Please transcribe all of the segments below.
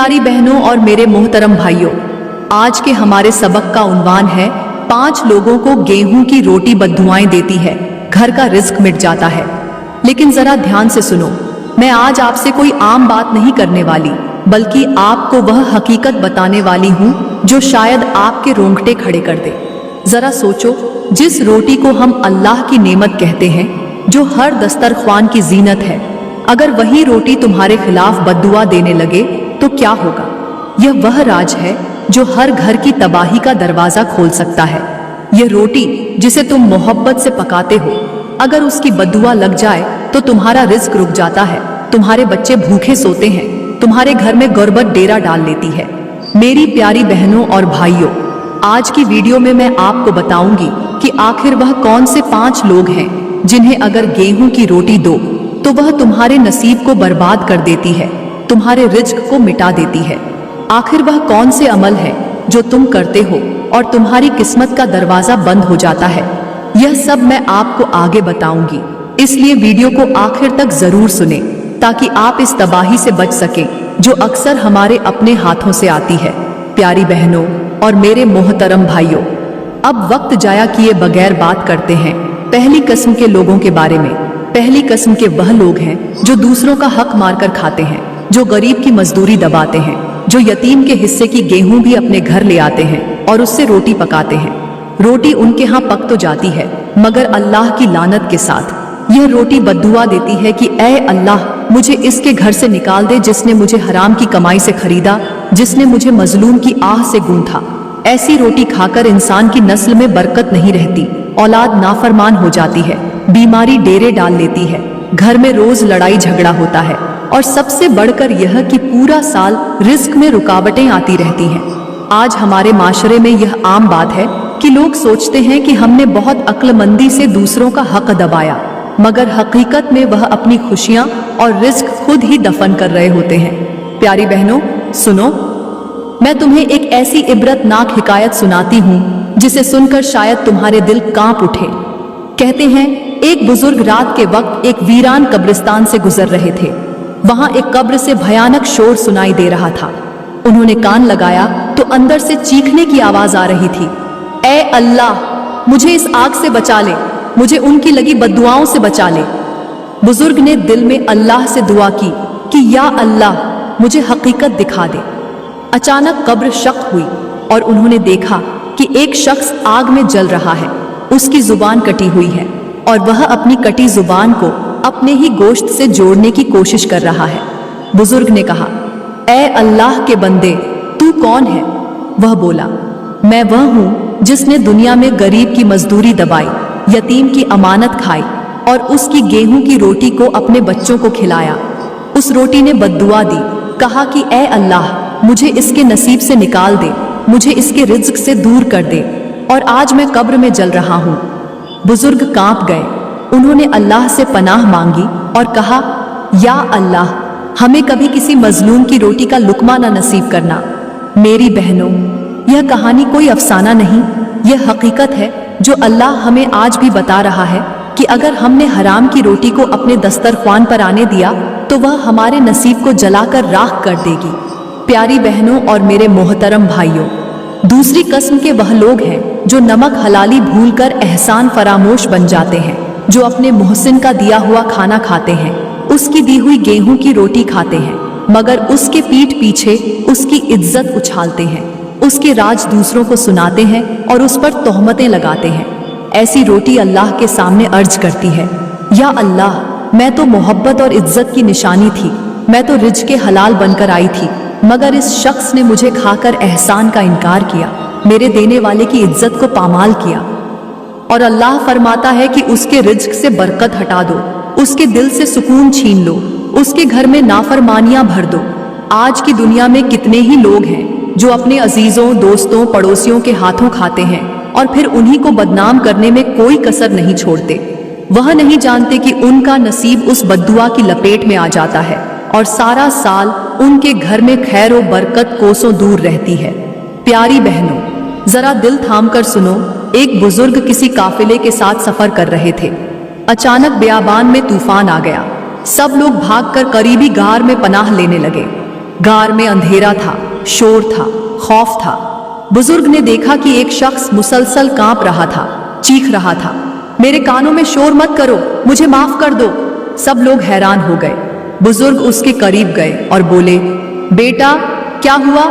प्यारी बहनों और मेरे मोहतरम भाइयों, आज के हमारे सबक का उन्वान है 5 लोगों को गेहूं की रोटी बद्दुआएं देती है, घर का रिस्क मिट जाता है। लेकिन जरा ध्यान से सुनो, मैं आज आपसे कोई आम बात नहीं करने वाली, बल्कि आपको वह हकीकत बताने वाली हूँ जो शायद आपके रोंगटे खड़े कर दे। जरा सोचो, जिस रोटी को हम अल्लाह की नेमत कहते हैं, जो हर दस्तरख्वान की जीनत है, अगर वही रोटी तुम्हारे खिलाफ बद्दुआ देने लगे तो क्या होगा? यह वह राज है जो हर घर की तबाही का दरवाजा खोल सकता है। यह रोटी जिसे तुम मोहब्बत से पकाते हो, अगर उसकी बद्दुआ लग जाए तो तुम्हारा रिस्क रुक जाता है, तुम्हारे बच्चे भूखे सोते हैं, तुम्हारे घर में गुर्बत डेरा डाल लेती है। मेरी प्यारी बहनों और भाइयों, आज की वीडियो में मैं आपको बताऊंगी कि आखिर वह कौन से 5 लोग हैं जिन्हें अगर गेहूं की रोटी दो तो वह तुम्हारे नसीब को बर्बाद कर देती है, तुम्हारे रिज्क को मिटा देती है। आखिर वह कौन से अमल है जो तुम करते हो और तुम्हारी किस्मत का दरवाजा बंद हो जाता है? यह सब मैं आपको आगे बताऊंगी, इसलिए वीडियो को आखिर तक जरूर सुने ताकि आप इस तबाही से बच सकें जो अक्सर हमारे अपने हाथों से आती है। प्यारी बहनों और मेरे मोहतरम भाइयों, अब वक्त जाया किए बगैर बात करते हैं पहली किस्म के लोगों के बारे में। पहली किस्म के वह लोग हैं जो दूसरों का हक मारकर खाते हैं, जो गरीब की मजदूरी दबाते हैं, जो यतीम के हिस्से की गेहूं भी अपने घर ले आते हैं और उससे रोटी पकाते हैं। रोटी उनके यहाँ पक तो जाती है, मगर अल्लाह की लानत के साथ यह रोटी बद्दुआ देती है कि ऐ अल्लाह, मुझे इसके घर से निकाल दे जिसने मुझे हराम की कमाई से खरीदा, जिसने मुझे मजलूम की आह से गूंथा। ऐसी रोटी खाकर इंसान की नस्ल में बरकत नहीं रहती, औलाद नाफरमान हो जाती है, बीमारी डेरे डाल लेती है, घर में रोज लड़ाई झगड़ा होता है, और सबसे बढ़कर यह कि पूरा साल रिस्क में रुकावटें आती रहती हैं। आज हमारे माशरे में यह आम बात है कि लोग सोचते हैं कि हमने बहुत अक्लमंदी से दूसरों का हक दबाया, मगर हकीकत में वह अपनी खुशियां और रिस्क खुद ही दफन कर रहे होते हैं। प्यारी बहनों सुनो, मैं तुम्हें एक ऐसी इबरतनाक हिकायत सुनाती हूँ जिसे सुनकर शायद तुम्हारे दिल कांप उठे। कहते हैं, एक बुजुर्ग रात के वक्त एक वीरान कब्रिस्तान से गुजर रहे थे। वहां एक कब्र से भयानक शोर सुनाई दे रहा था। उन्होंने कान लगाया तो अंदर से चीखने की आवाज आ रही थी, ऐ अल्लाह, मुझे इस आग से बचा ले, मुझे उनकी लगी बद्दुआओं से बचा ले। बुजुर्ग ने दिल में अल्लाह से दुआ की कि या अल्लाह, मुझे हकीकत दिखा दे। अचानक कब्र शक हुई और उन्होंने देखा कि एक शख्स आग में जल रहा है। उसकी जुबान कटी हुई है और वह अपनी कटी जुबान को अपने ही गोश्त से जोड़ने की कोशिश कर रहा है। बुजुर्ग ने कहा, ऐ अल्लाह के बंदे, तू कौन है? वह बोला, मैं वह हूँ जिसने दुनिया में गरीब की मजदूरी दबाई, यतीम की अमानत खाई और उसकी गेहूं की रोटी को अपने बच्चों को खिलाया। उस रोटी ने बद्दुआ दी, कहा कि ऐ अल्लाह, मुझे इसके नसीब से निकाल दे, मुझे इसके रिज्क से दूर कर दे, और आज मैं कब्र में जल रहा हूँ। बुजुर्ग कांप गए। उन्होंने अल्लाह से पनाह मांगी और कहा, या अल्लाह, हमें कभी किसी मजलूम की रोटी का लुकमा न नसीब करना। मेरी बहनों, यह कहानी कोई अफसाना नहीं, यह हकीकत है जो अल्लाह हमें आज भी बता रहा है कि अगर हमने हराम की रोटी को अपने दस्तरख्वान पर आने दिया तो वह हमारे नसीब को जलाकर राख कर देगी। प्यारी बहनों और मेरे मोहतरम भाइयों, दूसरी किस्म के वह लोग हैं जो नमक हलाली भूलकर एहसान फरामोश बन जाते हैं, जो अपने मोहसिन का दिया हुआ खाना खाते हैं, उसकी दी हुई गेहूं की रोटी खाते हैं, मगर उसके पीठ पीछे उसकी इज्जत उछालते हैं, उसके राज दूसरों को सुनाते हैं और उस पर तोहमतें लगाते हैं। ऐसी रोटी अल्लाह के सामने अर्ज करती है, या अल्लाह, मैं तो मोहब्बत और इज्जत की निशानी थी, मैं तो रिज्क के हलाल बनकर आई थी, मगर इस शख्स ने मुझे खाकर एहसान का इनकार किया, मेरे देने वाले की इज्जत को पामाल किया। और अल्लाह फरमाता है कि उसके रिज्क से बरकत हटा दो, उसके दिल से सुकून छीन लो, उसके घर में नाफरमानियां भर दो। आज की दुनिया में कितने ही लोग हैं जो अपने अजीजों, दोस्तों, पड़ोसियों के हाथों खाते हैं और फिर उन्हीं को बदनाम करने में कोई कसर नहीं छोड़ते। वह नहीं जानते कि उनका नसीब उस बद्दुआ की लपेट में आ जाता है और सारा साल उनके घर में खैर और बरकत कोसों दूर रहती है। प्यारी बहनों, जरा दिल थाम कर सुनो। एक बुजुर्ग किसी काफिले के साथ सफर कर रहे थे। अचानक बियाबान में तूफान आ गया। सब लोग भागकर करीबी गार में पनाह लेने लगे। गार में अंधेरा था, शोर था, खौफ था। बुजुर्ग ने देखा कि एक शख्स मुसलसल कांप रहा था, चीख रहा था, मेरे कानों में शोर मत करो, मुझे माफ कर दो। सब लोग हैरान हो गए। बुजुर्ग उसके करीब गए और बोले, बेटा क्या हुआ?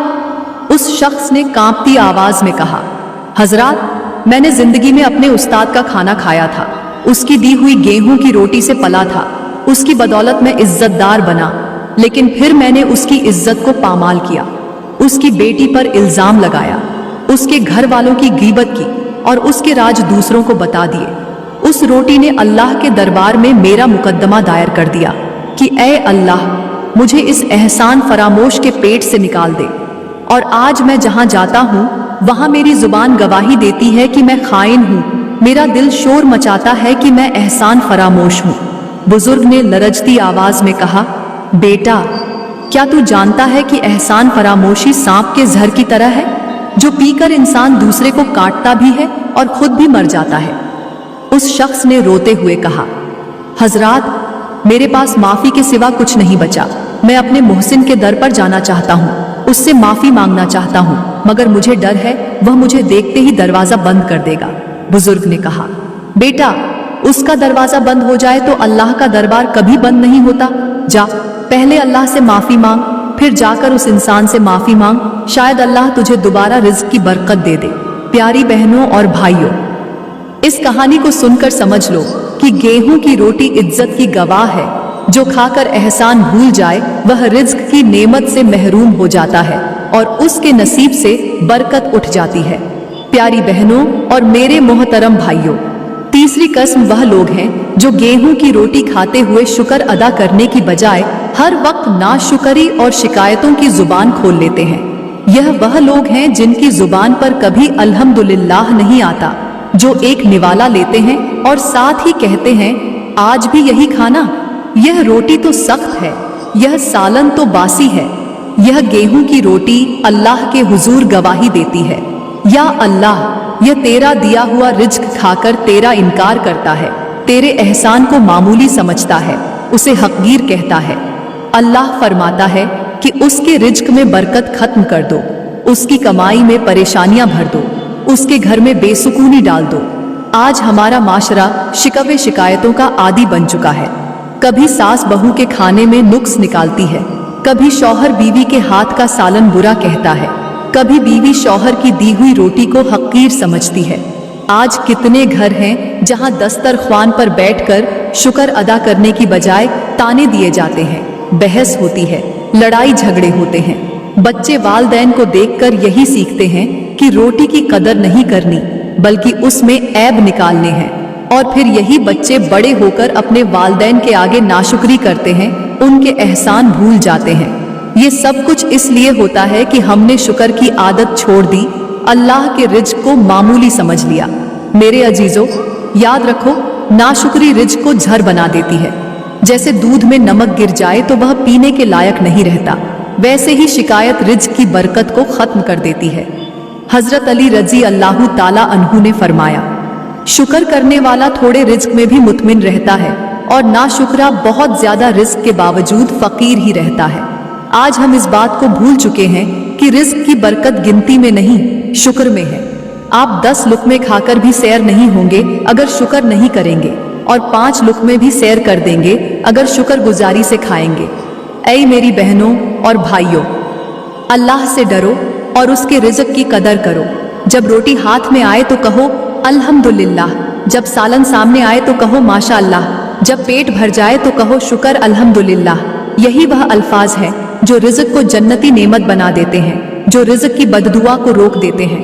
उस शख्स ने कांपती आवाज में कहा, हजरत, मैंने जिंदगी में अपने उस्ताद का खाना खाया था, उसकी दी हुई गेहूं की रोटी से पला था, उसकी बदौलत मैं इज्जतदार बना, लेकिन फिर मैंने उसकी इज्जत को पामाल किया, उसकी बेटी पर इल्जाम लगाया, उसके घर वालों की गीबत की और उसके राज दूसरों को बता दिए। उस रोटी ने अल्लाह के दरबार में मेरा मुकद्दमा दायर कर दिया कि ऐ अल्लाह, मुझे इस एहसान फरामोश के पेट से निकाल दे। और आज मैं जहां जाता हूं वहां मेरी जुबान गवाही देती है कि मैं खाइन हूं, मेरा दिल शोर मचाता है कि मैं एहसान फरामोश हूं। बुजुर्ग ने लरजती आवाज में कहा, बेटा क्या तू जानता है कि एहसान फरामोशी सांप के जहर की तरह है, जो पीकर इंसान दूसरे को काटता भी है और खुद भी मर जाता है। उस शख्स ने रोते हुए कहा, हजरात, मेरे पास माफी के सिवा कुछ नहीं बचा, मैं अपने मोहसिन के दर पर जाना चाहता हूँ, उससे माफी मांगना चाहता हूँ, मगर मुझे डर है वह मुझे देखते ही दरवाजा बंद कर देगा। बुजुर्ग ने कहा, बेटा उसका दरवाजा बंद हो जाए तो अल्लाह का दरबार कभी बंद नहीं होता। जा, पहले अल्लाह से माफी मांग, फिर जाकर उस इंसान से माफी मांग, शायद अल्लाह तुझे दोबारा रिज्क की बरकत दे दे। प्यारी बहनों और भाइयों, इस कहानी को सुनकर समझ लो कि गेहूं की रोटी इज्जत की गवाह है। जो खाकर एहसान भूल जाए वह रिज्क की नेमत से महरूम हो जाता है और उसके नसीब से बरकत उठ जाती है। प्यारी बहनों और मेरे मोहतरम भाइयों, तीसरी किस्म वह लोग हैं जो गेहूं की रोटी खाते हुए शुक्र अदा करने की बजाय हर वक्त नाशुक्री और शिकायतों की जुबान खोल लेते हैं। यह वह लोग हैं जिनकी जुबान पर कभी अल्हम्दुलिल्लाह नहीं आता, जो एक निवाला लेते हैं और साथ ही कहते हैं, आज भी यही खाना, यह रोटी तो सख्त है, यह सालन तो बासी है। यह गेहूं की रोटी अल्लाह के हुजूर गवाही देती है, या अल्लाह, यह तेरा दिया हुआ रिज्क खाकर तेरा इनकार करता है, तेरे एहसान को मामूली समझता है, उसे हक़ीर कहता है। अल्लाह फरमाता है कि उसके रिज्क में बरकत खत्म कर दो, उसकी कमाई में परेशानियां भर दो, उसके घर में बेसुकूनी डाल दो। आज हमारा माशरा शिकवे शिकायतों का आदी बन चुका है। कभी सास बहू के खाने में नुक्स निकालती है, कभी शौहर बीवी के हाथ का सालन बुरा कहता है, कभी बीवी शौहर की दी हुई रोटी को हक़ीर समझती है। आज कितने घर हैं जहां दस्तरख्वान पर बैठकर शुक्र अदा करने की बजाय ताने दिए जाते हैं, बहस होती है, लड़ाई झगड़े होते हैं। बच्चे वालदैन को देखकर यही सीखते हैं कि रोटी की कदर नहीं करनी, बल्कि उसमें ऐब निकालने हैं। और फिर यही बच्चे बड़े होकर अपने वालदैन के आगे नाशुक्री करते हैं, उनके एहसान भूल जाते हैं। ये सब कुछ इसलिए होता है कि हमने शुक्र की आदत छोड़ दी, अल्लाह के रिज्क को मामूली समझ लिया। मेरे अजीजों, याद रखो, नाशुक्री रिज्क को झर बना देती है। जैसे दूध में नमक गिर जाए तो वह पीने के लायक नहीं रहता, वैसे ही शिकायत रिज्क की बरकत को खत्म कर देती है। हजरत अली रजी अल्लाह ताला अन्हु ने फरमाया, शुक्र करने वाला थोड़े रिज्क में भी मुतमिन रहता है और नाशुक्रा बहुत ज्यादा रिज्क के बावजूद फकीर ही रहता है। आज हम इस बात को भूल चुके हैं कि रिज्क की बरकत गिनती में नहीं, शुक्र में है। आप 10 लुक़मे खाकर भी सैर नहीं होंगे अगर शुक्र नहीं करेंगे, और 5 लुक़मे भी सैर कर देंगे अगर शुक्र गुजारी से खाएंगे। ऐ मेरी बहनों और भाइयों, अल्लाह से डरो और उसके रिज़्क़ की कदर करो। जब रोटी हाथ में आए तो कहो अल्हम्दुलिल्लाह, जब सालन सामने आए तो कहो माशाअल्लाह, जब पेट भर जाए तो कहो शुक्र अल्हम्दुलिल्लाह। यही वह अल्फाज है जो रिज़्क़ को जन्नती नेमत बना देते हैं, जो रिज़्क़ की बददुआ को रोक देते हैं।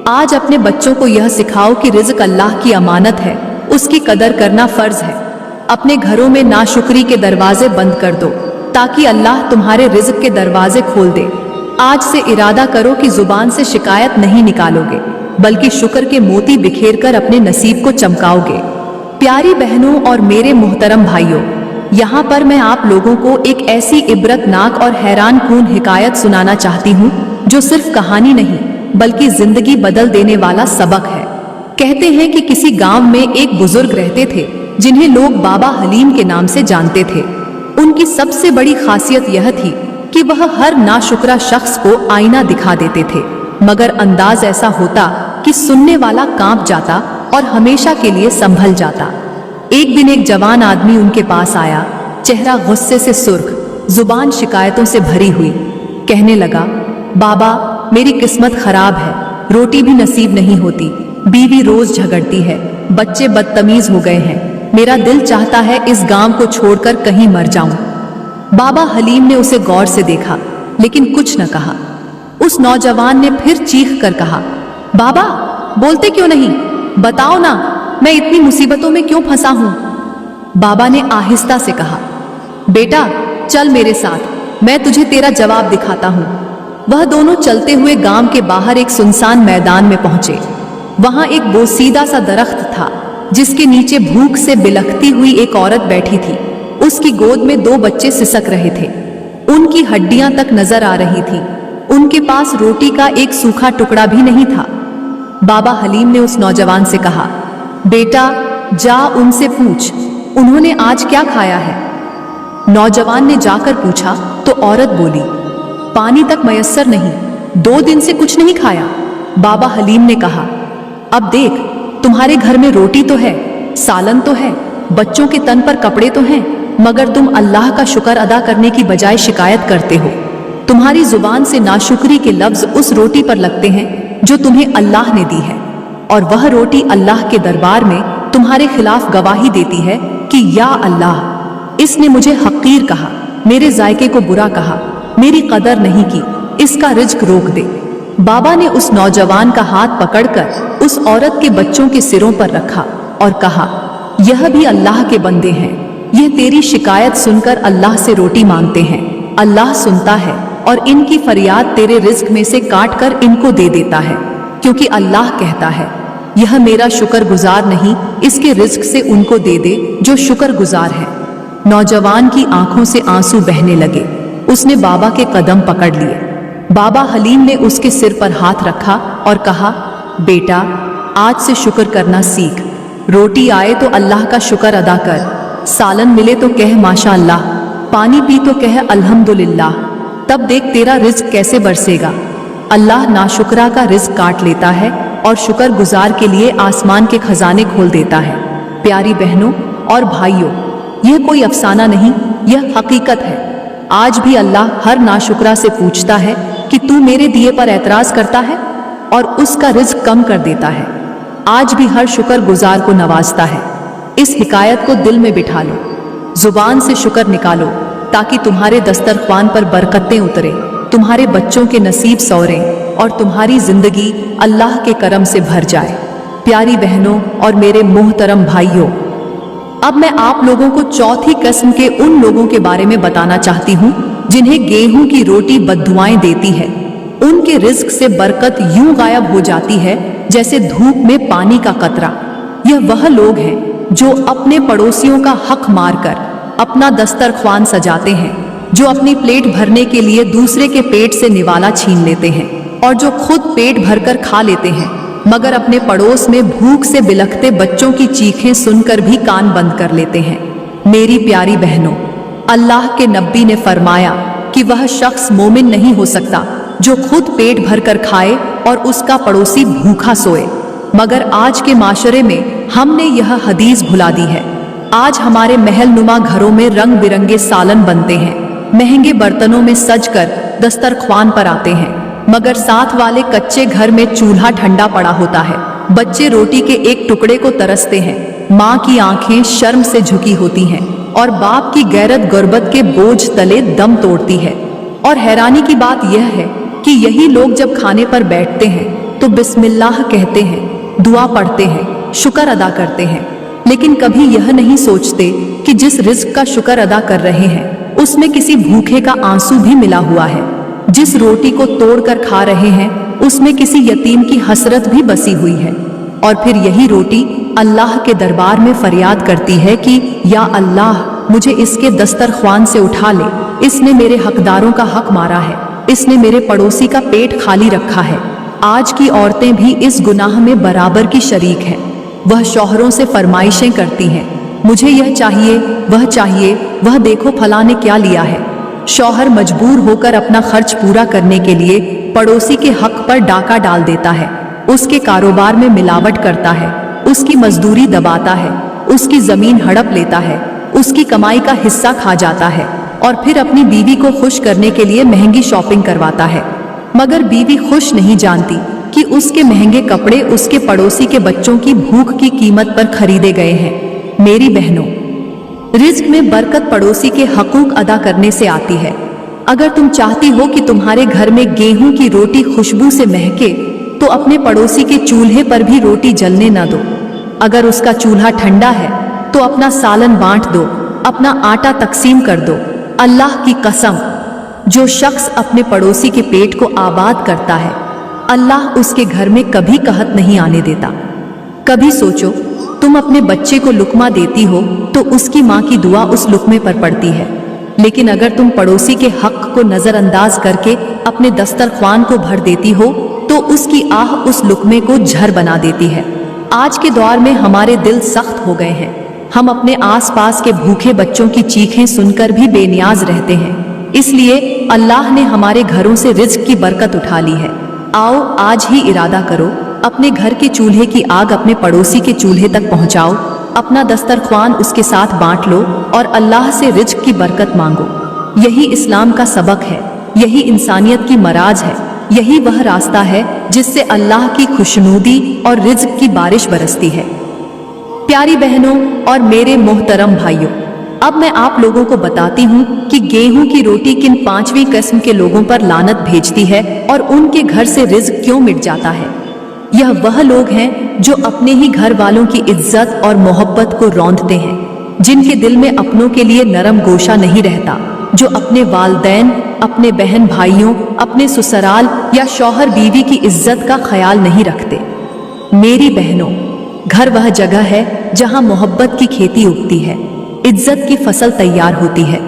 आज अपने बच्चों को यह सिखाओ कि रिज़्क़ अल्लाह की अमानत है, उसकी कदर करना फर्ज है। अपने घरों में नाशुक्री के दरवाजे बंद कर दो ताकि अल्लाह तुम्हारे रिज़्क़ के दरवाजे खोल दे। आज से इरादा करो कि जुबान से शिकायत नहीं निकालोगे, बल्कि शुक्र के मोती बिखेर कर अपने नसीब को चमकाओगे। प्यारी बहनों और मेरे मोहतरम भाइयों, यहाँ पर मैं आप लोगों को एक ऐसी इबरतनाक और हैरान कून हिकायत सुनाना चाहती हूँ जो सिर्फ कहानी नहीं बल्कि जिंदगी बदल देने वाला सबक है। कहते हैं कि किसी गांव में एक बुजुर्ग रहते थे जिन्हें लोग बाबा हलीम के नाम से जानते थे। उनकी सबसे बड़ी खासियत यह थी कि वह हर नाशुक्रा शख्स को आईना दिखा देते थे, मगर अंदाज ऐसा होता कि सुनने वाला कांप जाता और हमेशा के लिए संभल जाता। एक दिन एक जवान आदमी उनके पास आया, चेहरा गुस्से से सुर्ख, जुबान शिकायतों से भरी हुई। कहने लगा, बाबा मेरी किस्मत खराब है, रोटी भी नसीब नहीं होती, बीवी रोज झगड़ती है, बच्चे बदतमीज हो गए हैं, मेरा दिल चाहता है इस गांव को छोड़कर कहीं मर जाऊं। बाबा हलीम ने उसे गौर से देखा लेकिन कुछ न कहा। उस नौजवान ने फिर चीख कर कहा, बाबा बोलते क्यों नहीं, बताओ ना, मैं इतनी मुसीबतों में क्यों फंसा हूं। बाबा ने आहिस्ता से कहा, बेटा चल मेरे साथ, मैं तुझे तेरा जवाब दिखाता हूं। वह दोनों चलते हुए गांव के बाहर एक सुनसान मैदान में पहुंचे। वहां एक बोसीदा सा दरख्त था जिसके नीचे भूख से बिलखती हुई एक औरत बैठी थी। उसकी गोद में 2 बच्चे सिसक रहे थे, उनकी हड्डियां तक नजर आ रही थी। उनके पास रोटी का एक सूखा टुकड़ा भी नहीं था। बाबा हलीम ने उस नौजवान से कहा, बेटा जा उनसे पूछ उन्होंने आज क्या खाया है। नौजवान ने जाकर पूछा तो औरत बोली, पानी तक मयस्सर नहीं, 2 दिन से कुछ नहीं खाया। बाबा हलीम ने कहा, अब देख, तुम्हारे घर में रोटी तो है, सालन तो है, बच्चों के तन पर कपड़े तो हैं, मगर तुम अल्लाह का शुक्र अदा करने की बजाय शिकायत करते हो। तुम्हारी जुबान से नाशुक्री के लफ्ज उस रोटी पर लगते हैं जो तुम्हें अल्लाह ने दी है, और वह रोटी अल्लाह के दरबार में तुम्हारे खिलाफ गवाही देती है कि या अल्लाह, इसने मुझे हकीर कहा, मेरे जायके को बुरा कहा, मेरी कदर नहीं की, इसका रिज्क रोक दे। बाबा ने उस नौजवान का हाथ पकड़कर उस औरत के बच्चों के सिरों पर रखा और कहा, यह भी अल्लाह के बंदे हैं, यह तेरी शिकायत सुनकर अल्लाह से रोटी मांगते हैं, अल्लाह सुनता है और इनकी फरियाद तेरे रिज्क में से काट कर इनको दे देता है, क्योंकि अल्लाह कहता है, यह मेरा शुक्र गुजार नहीं, इसके रिज्क से उनको दे दे जो शुक्र गुजार है। नौजवान की आंखों से आंसू बहने लगे। उसने बाबा के कदम पकड़ लिए। बाबा हलीम ने उसके सिर पर हाथ रखा और कहा, बेटा आज से शुक्र करना सीख, रोटी आए तो अल्लाह का शुक्र अदा कर, सालन मिले तो कह माशा अल्लाह, पानी पी तो कह अल्हम्दुलिल्लाह, तब देख तेरा रिज्क कैसे बरसेगा। अल्लाह नाशुक्रा का रिज्क काट लेता है और शुक्र गुजार के लिए आसमान के खजाने खोल देता है। प्यारी बहनों और भाइयों, यह कोई अफसाना नहीं, यह हकीकत है। आज भी अल्लाह हर नाशुक्रा से पूछता है कि तू मेरे दिए पर एतराज करता है, और उसका रिज्क कम कर देता है। आज भी हर शुक्र गुजार को नवाजता है। इस हिकायत को दिल में बिठा लो, जुबान से शुक्र निकालो, ताकि तुम्हारे दस्तरख्वान पर बरकतें उतरे, तुम्हारे बच्चों के नसीब सौरें और तुम्हारी जिंदगी अल्लाह के करम से भर जाए। प्यारी बहनों और मेरे मोहतरम भाइयों, अब मैं आप लोगों को चौथी किस्म के उन लोगों के बारे में बताना चाहती हूँ जिन्हें गेहूं की रोटी बद्दुआएं देती है। उनके रिज्क से बरकत यूं गायब हो जाती है जैसे धूप में पानी का कतरा। यह वह लोग हैं जो अपने पड़ोसियों का हक मारकर अपना दस्तरख्वान सजाते हैं, जो अपनी प्लेट भरने के लिए दूसरे के पेट से निवाला छीन लेते हैं, और जो खुद पेट भरकर खा लेते हैं मगर अपने पड़ोस में भूख से बिलखते बच्चों की चीखें सुनकर भी कान बंद कर लेते हैं। मेरी प्यारी बहनों, अल्लाह के नबी ने फरमाया कि वह शख्स मोमिन नहीं हो सकता जो खुद पेट भरकर खाए और उसका पड़ोसी भूखा सोए। मगर आज के माशरे में हमने यह हदीस भुला दी है। आज हमारे महल नुमा घरों में रंग बिरंगे सालन बनते हैं, महंगे बर्तनों में सजकर दस्तरख्वान पर आते हैं, मगर साथ वाले कच्चे घर में चूल्हा ठंडा पड़ा होता है। बच्चे रोटी के एक टुकड़े को तरसते हैं, माँ की आंखें शर्म से झुकी होती हैं और बाप की गैरत गुर्बत के बोझ तले दम तोड़ती है। और हैरानी की बात यह है कि यही लोग जब खाने पर बैठते हैं तो बिस्मिल्लाह कहते हैं, दुआ पढ़ते हैं, शुक्र अदा करते हैं, लेकिन कभी यह नहीं सोचते कि जिस रिज्क का शुक्र अदा कर रहे हैं उसमें किसी भूखे का आंसू भी मिला हुआ है। जिस रोटी को तोड़कर खा रहे हैं उसमें किसी यतीम की हसरत भी बसी हुई है। और फिर यही रोटी अल्लाह के दरबार में फरियाद करती है कि या अल्लाह, मुझे इसके दस्तरख्वान से उठा ले, इसने मेरे हकदारों का हक मारा है, इसने मेरे पड़ोसी का पेट खाली रखा है। आज की औरतें भी इस गुनाह में बराबर की शरीक हैं। वह शौहरों से फरमाइशें करती हैं, मुझे यह चाहिए, वह देखो फलां ने क्या लिया है। शौहर मजबूर होकर अपना खर्च पूरा करने के लिए पड़ोसी के हक पर डाका डाल देता है, उसके कारोबार में मिलावट करता है, उसकी मजदूरी दबाता है, उसकी जमीन हड़प लेता है, उसकी कमाई का हिस्सा खा जाता है और फिर अपनी बीवी को खुश करने के लिए महंगी शॉपिंग करवाता है। मगर बीवी खुश नहीं जानती कि उसके महंगे कपड़े उसके पड़ोसी के बच्चों की भूख की कीमत पर खरीदे गए हैं। मेरी बहनों, रिज्क में बरकत पड़ोसी के हकूक अदा करने से आती है। अगर तुम चाहती हो कि तुम्हारे घर में गेहूं की रोटी खुशबू से महके, तो अपने पड़ोसी के चूल्हे पर भी रोटी जलने न दो। अगर उसका चूल्हा ठंडा है तो अपना सालन बांट दो, अपना आटा तकसीम कर दो। अल्लाह की कसम, जो शख्स अपने पड़ोसी के पेट को आबाद करता है, अल्लाह उसके घर में कभी कहत नहीं आने देता। कभी सोचो, तुम अपने बच्चे को लुकमा देती हो तो उसकी माँ की दुआ उस लुकमे पर पड़ती है, लेकिन अगर तुम पड़ोसी के हक को नजरअंदाज करके अपने दस्तरख्वान को भर देती हो तो उसकी आह उस लुकमे को झर बना देती है। आज के दौर में हमारे दिल सख्त हो गए हैं। हम अपने आसपास के भूखे बच्चों की चीखें सुनकर भी बेनियाज रहते हैं। इसलिए अल्लाह ने हमारे घरों से रिज्क की बरकत उठा ली है। आओ आज ही इरादा करो, अपने घर के चूल्हे की आग अपने पड़ोसी के चूल्हे तक पहुंचाओ, अपना दस्तरख्वान उसके साथ बांट लो और अल्लाह से रिज्क की बरकत मांगो। यही इस्लाम का सबक है, यही इंसानियत की मराज है, यही वह रास्ता है जिससे अल्लाह की खुशनुदी और रिज्क की बारिश बरसती है। प्यारी बहनों और मेरे मोहतरम भाइयों, अब मैं आप लोगों को बताती हूँ कि गेहूं की रोटी किन 5वीं किस्म के लोगों पर लानत भेजती है और उनके घर से रिज्क क्यों मिट जाता है। यह वह लोग हैं जो अपने ही घर वालों की इज्जत और मोहब्बत को रौंदते हैं, जिनके दिल में अपनों के लिए नरम गोशा नहीं रहता, जो अपने वालदैन, अपने बहन भाइयों, अपने ससुराल या शौहर बीवी की इज्जत का ख्याल नहीं रखते। मेरी बहनों, घर वह जगह है जहां मोहब्बत की खेती उगती है, इज्जत की फसल तैयार होती है।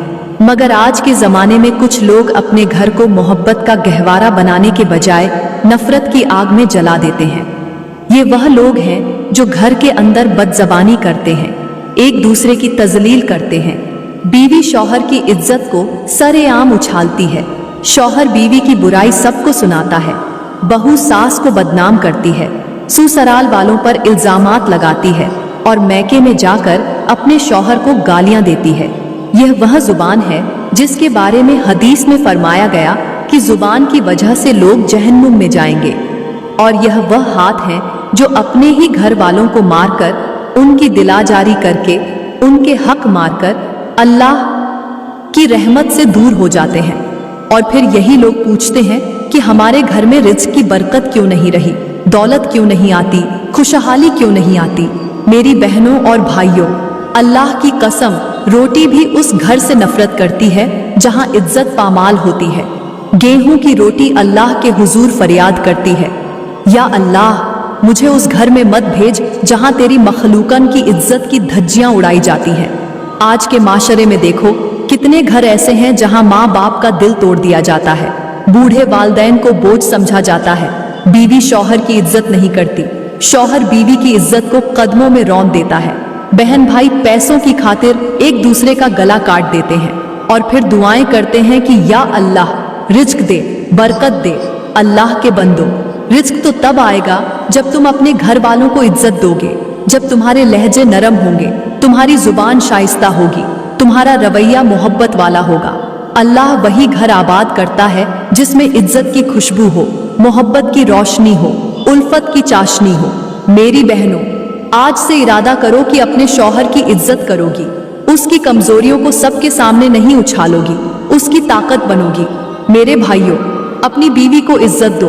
मगर आज के जमाने में कुछ लोग अपने घर को मोहब्बत का गहवारा बनाने के बजाय नफरत की आग में जला देते हैं। ये वह लोग हैं जो घर के अंदर बदजबानी करते हैं, एक दूसरे की तजलील करते हैं। बीवी शौहर की इज्जत को सरेआम उछालती है, शौहर बीवी की बुराई सबको सुनाता है, बहू सास को बदनाम करती है, ससुराल वालों पर इल्जामात लगाती है और मैके में जाकर अपने शौहर को गालियां देती है। यह वह जुबान है जिसके बारे में हदीस में फरमाया गया कि जुबान की वजह से लोग जहन्नुम में जाएंगे। और यह वह हाथ हैं जो अपने ही घर वालों को मारकर, उनकी दिलाजारी करके, उनके हक मारकर अल्लाह की रहमत से दूर हो जाते हैं। और फिर यही लोग पूछते हैं कि हमारे घर में रिज्क की बरकत क्यों नहीं रही, दौलत क्यों नहीं आती, खुशहाली क्यों नहीं आती। मेरी बहनों और भाइयों, अल्लाह की कसम, रोटी भी उस घर से नफरत करती है जहां इज्जत पामाल होती है। गेहूं की रोटी अल्लाह के हुजूर फरियाद करती है, या अल्लाह, मुझे उस घर में मत भेज जहां तेरी मखलूकन की इज्जत की धज्जियां उड़ाई जाती हैं। आज के माशरे में देखो, कितने घर ऐसे हैं जहां माँ बाप का दिल तोड़ दिया जाता है, बूढ़े वालदैन को बोझ समझा जाता है, बीवी शौहर की इज्जत नहीं करती, शौहर बीवी की इज्जत को कदमों में रौंद देता है, बहन भाई पैसों की खातिर एक दूसरे का गला काट देते हैं और फिर दुआएं करते हैं कि या अल्लाह रिज्क दे, बरकत दे। अल्लाह के बंदो, रिज्क तो तब आएगा जब तुम अपने घर वालों को इज्जत दोगे, जब तुम्हारे लहजे नरम होंगे, तुम्हारी जुबान शाइस्ता होगी, तुम्हारा रवैया मोहब्बत वाला होगा। अल्लाह वही घर आबाद करता है जिसमें इज्जत की खुशबू हो, मोहब्बत की रोशनी हो, उल्फत की चाशनी हो। मेरी बहनों, आज से इरादा करो कि अपने शौहर की इज्जत करोगी, उसकी कमजोरियों को सबके सामने नहीं उछालोगी, उसकी ताकत बनोगी। मेरे भाइयों, अपनी बीवी को इज्जत दो,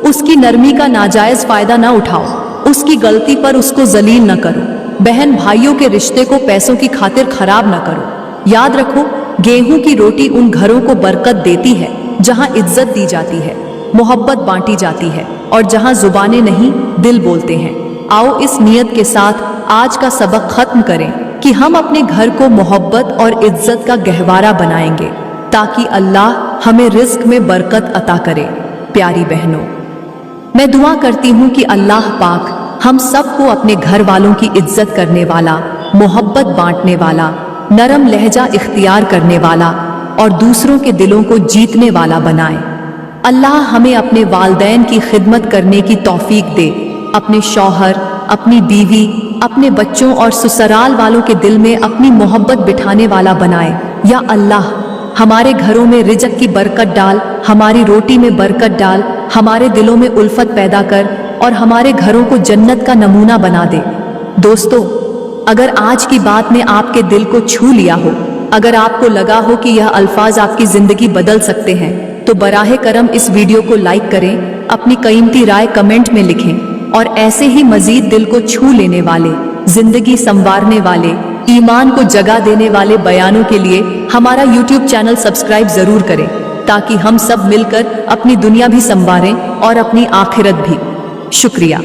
उसकी नरमी का नाजायज फायदा ना उठाओ, उसकी गलती पर उसको जलील न करो। बहन भाइयों के रिश्ते को पैसों की खातिर खराब न करो। याद रखो, गेहूं की रोटी उन घरों को बरकत देती है जहां इज्जत दी जाती है, मोहब्बत बांटी जाती है और जहां जुबानें नहीं दिल बोलते हैं। आओ इस नियत के साथ आज का सबक खत्म करें कि हम अपने घर को मोहब्बत और इज्जत का गहवारा बनाएंगे ताकि अल्लाह हमें रिज्क में बरकत अता करे। प्यारी बहनों, मैं दुआ करती हूँ कि अल्लाह पाक हम सबको अपने घर वालों की इज्जत करने वाला, मोहब्बत बांटने वाला, नरम लहजा इख्तियार करने वाला और दूसरों के दिलों को जीतने वाला बनाए। अल्लाह हमें अपने वालिदैन की खिदमत करने की तौफीक दे, अपने शौहर, अपनी बीवी, अपने बच्चों और ससुराल वालों के दिल में अपनी मोहब्बत बिठाने वाला बनाए। या अल्लाह हमारे घरों में रिज़्क की बरकत डाल, हमारी रोटी में बरकत डाल, हमारे दिलों में उल्फत पैदा कर और हमारे घरों को जन्नत का नमूना बना दे। दोस्तों, अगर आज की बात ने आपके दिल को छू लिया हो, अगर आपको लगा हो कि यह अल्फाज आपकी जिंदगी बदल सकते हैं, तो बराहे करम इस वीडियो को लाइक करें, अपनी कीमती राय कमेंट में लिखें और ऐसे ही मजीद दिल को छू लेने वाले, जिंदगी संवारने वाले, ईमान को जगा देने वाले बयानों के लिए हमारा YouTube चैनल सब्सक्राइब जरूर करें, ताकि हम सब मिलकर अपनी दुनिया भी संवारें और अपनी आखिरत भी। शुक्रिया।